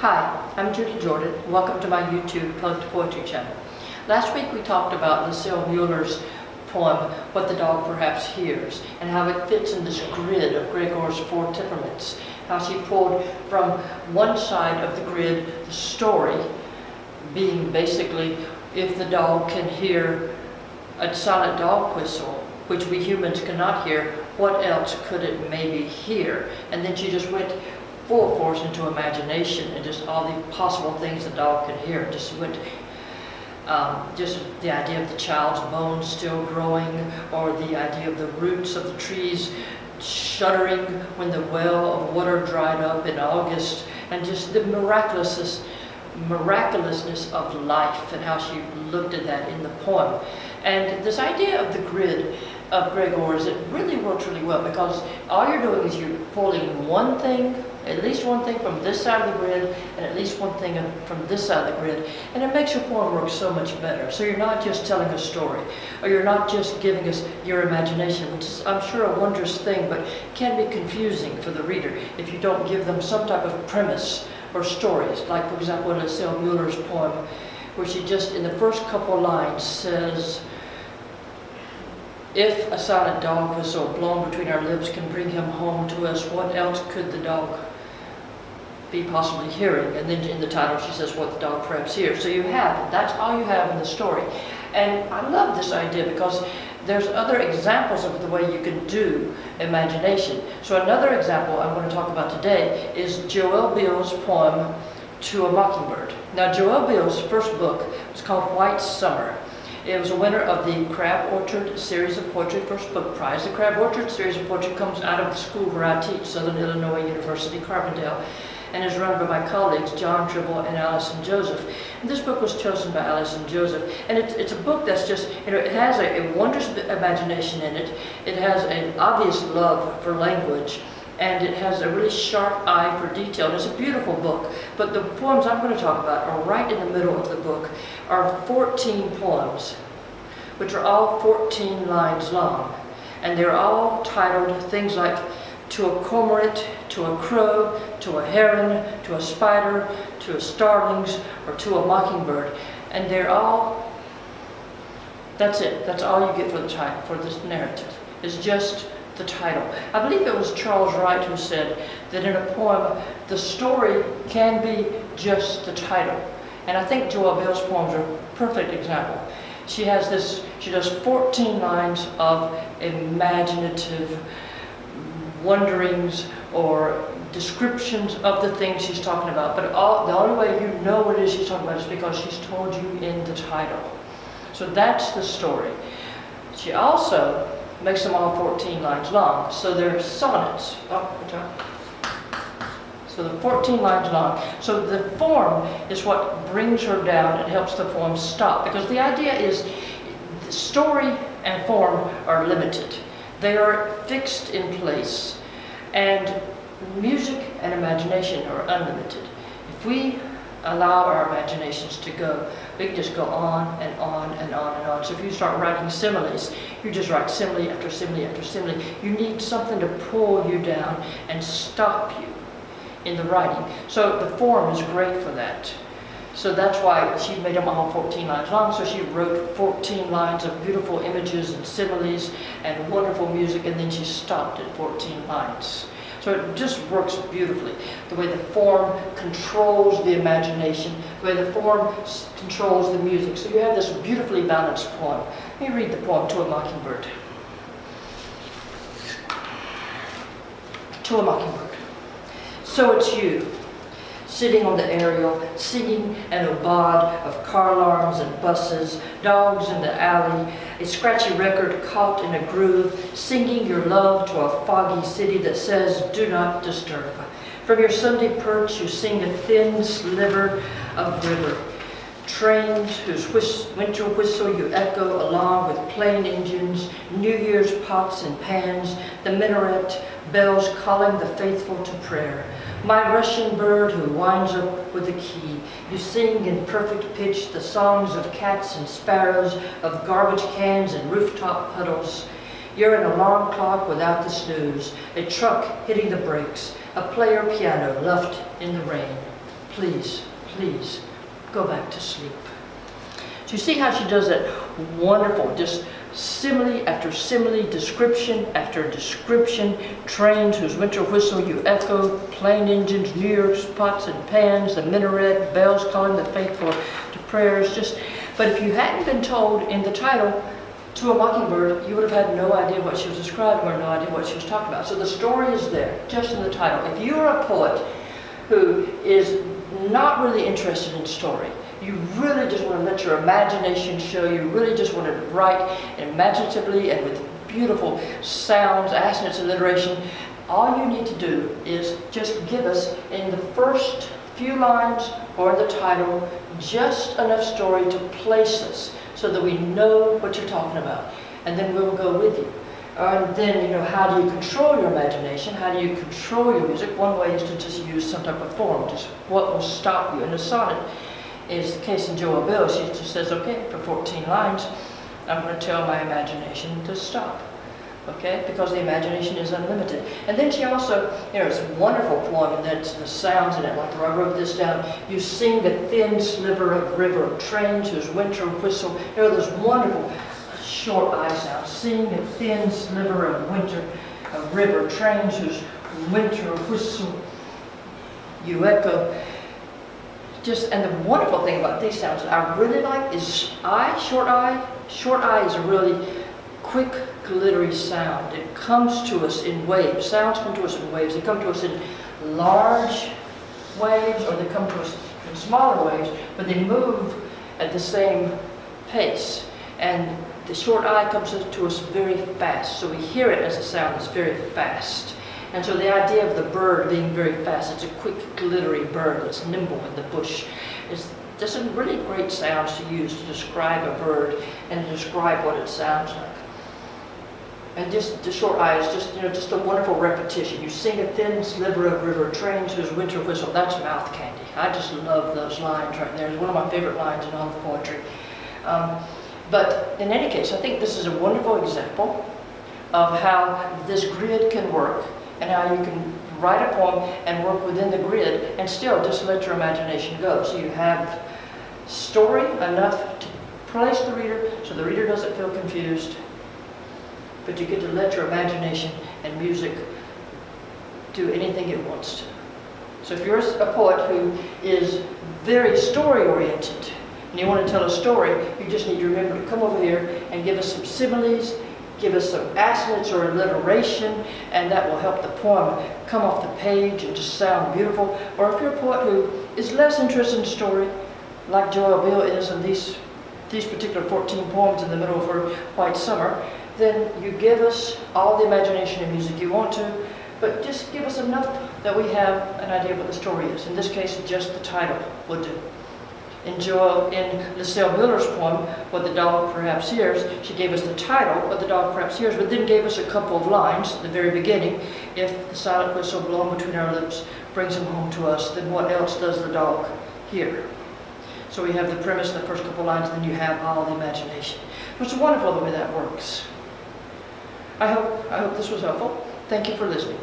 Hi, I'm Judy Jordan. Welcome to my YouTube Plugged Poetry channel. Last week we talked about Joelle Bieler's poem, What the Dog Perhaps Hears, and how it fits in this grid of Gregor's 4 temperaments. How she pulled from one side of the grid the story, being basically if the dog can hear a silent dog whistle, which we humans cannot hear, what else could it maybe hear? And then she just went full force into imagination and just all the possible things the dog could hear. Just went, just the idea of the child's bones still growing, or the idea of the roots of the trees shuddering when the well of water dried up in August, and just the miraculousness of life and how she looked at that in the poem. And this idea of the grid of Gregor's, it really works really well, because all you're doing is you're pulling one thing, at least one thing from this side of the grid, and at least one thing from this side of the grid, and it makes your poem work so much better. So you're not just telling a story, or you're not just giving us your imagination, which is, I'm sure, a wondrous thing, but can be confusing for the reader if you don't give them some type of premise or stories. Like, for example, in Joelle Bieler's poem, where she just, in the first couple lines, says, if a silent dog whistle blown between our lips can bring him home to us, what else could the dog be possibly hearing? And then in the title she says, what the dog perhaps hears. So you have, that's all you have in the story. And I love this idea because there's other examples of the way you can do imagination. So another example I'm going to talk about today is Joelle Biele's poem, To a Mockingbird. Now, Joelle Biele's first book was called White Summer. It was a winner of the Crab Orchard Series of Poetry First Book Prize. The Crab Orchard Series of Poetry comes out of the school where I teach, Southern Illinois University, Carbondale, and is run by my colleagues, John Tribble and Allison Joseph. And this book was chosen by Allison Joseph. And it's a book that's just, it has a wondrous imagination in it. It has an obvious love for language. And it has a really sharp eye for detail. And it's a beautiful book. But the poems I'm going to talk about are right in the middle of the book, are 14 poems, which are all 14 lines long. And they're all titled things like To a Cormorant, To a Crow, To a Heron, To a Spider, To a Starlings, or To a Mockingbird. And they're all, that's it. That's all you get for the title, for this narrative. It's just the title. I believe it was Charles Wright who said that in a poem, the story can be just the title. And I think Joelle Biele's poems are a perfect example. She has this, she does 14 lines of imaginative wonderings or descriptions of the things she's talking about. But the only way you know what it is she's talking about is because she's told you in the title. So that's the story. She also makes them all 14 lines long, so they're sonnets. So the 14 lines long. So the form is what brings her down and helps the poem stop, because the idea is story and form are limited. They are fixed in place, and music and imagination are unlimited. If we allow our imaginations to go, we can just go on and on and on and on. So if you start writing similes, you just write simile after simile after simile. You need something to pull you down and stop you in the writing. So the form is great for that. So that's why she made them all 14 lines long. So she wrote 14 lines of beautiful images and similes and wonderful music, and then she stopped at 14 lines. So it just works beautifully. The way the form controls the imagination, the way the form controls the music. So you have this beautifully balanced poem. Let me read the poem, To a Mockingbird. To a Mockingbird. So it's you, sitting on the aerial, singing an aubade of car alarms and buses, dogs in the alley, a scratchy record caught in a groove, singing your love to a foggy city that says, do not disturb. From your Sunday perch you sing a thin sliver of river. Trains whose winter whistle you echo along with plane engines, New Year's pots and pans, the minaret, bells calling the faithful to prayer. My Russian bird who winds up with a key, you sing in perfect pitch the songs of cats and sparrows, of garbage cans and rooftop puddles. You're an alarm clock without the snooze, a truck hitting the brakes, a player piano left in the rain. please, please, go back to sleep. So you see how she does that wonderful, just simile after simile, description after description, trains whose winter whistle you echo, plane engines, New York's pots and pans, the minaret, bells calling the faithful to prayers. But if you hadn't been told in the title, To a Mockingbird, you would have had no idea what she was describing or no idea what she was talking about. So the story is there, just in the title. If you are a poet who is not really interested in story, you really just want to let your imagination show, you really just want to write imaginatively and with beautiful sounds, accents, alliteration, all you need to do is just give us, in the first few lines or in the title, just enough story to place us so that we know what you're talking about. And then we'll go with you. And then, how do you control your imagination? How do you control your music? One way is to just use some type of form, just what will stop you. In the sonnet is the case in Joelle Biele. She just says, okay, for 14 lines, I'm going to tell my imagination to stop. Okay, because the imagination is unlimited. And then she also, it's a wonderful poem, and that's the sounds in it. Like I wrote this down. You sing the thin sliver of river, trains whose winter whistle. Those wonderful short I sounds. Sing the thin sliver of winter, of river, trains whose winter whistle you echo. And the wonderful thing about these sounds that I really like is short I. Short I is a really quick, glittery sound. It comes to us in waves. Sounds come to us in waves. They come to us in large waves, or they come to us in smaller waves, but they move at the same pace. And the short I comes to us very fast, so we hear it as a sound that's very fast. And so the idea of the bird being very fast, it's a quick, glittery bird that's nimble in the bush. There's some really great sounds to use to describe a bird and to describe what it sounds like. And just the short I is just a wonderful repetition. You sing a thin sliver of river, trains whose winter whistle. That's mouth candy. I just love those lines right there. It's one of my favorite lines in all of poetry. But in any case, I think this is a wonderful example of how this grid can work and how you can write a poem and work within the grid and still just let your imagination go. So you have story enough to place the reader so the reader doesn't feel confused, but you get to let your imagination and music do anything it wants to. So if you're a poet who is very story-oriented and you want to tell a story, you just need to remember to come over here and give us some similes, give us some accents or alliteration, and that will help the poem come off the page and just sound beautiful. Or if you're a poet who is less interested in story, like Joelle Biele is in these particular 14 poems in the middle of her White Summer, then you give us all the imagination and music you want to, but just give us enough that we have an idea of what the story is. In this case, just the title would do. In Lucille Miller's poem, What the Dog Perhaps Hears, she gave us the title, What the Dog Perhaps Hears, but then gave us a couple of lines at the very beginning. If the silent whistle blown between our lips brings him home to us, then what else does the dog hear? So we have the premise in the first couple of lines, and then you have all the imagination. It's wonderful the way that works. I hope this was helpful. Thank you for listening.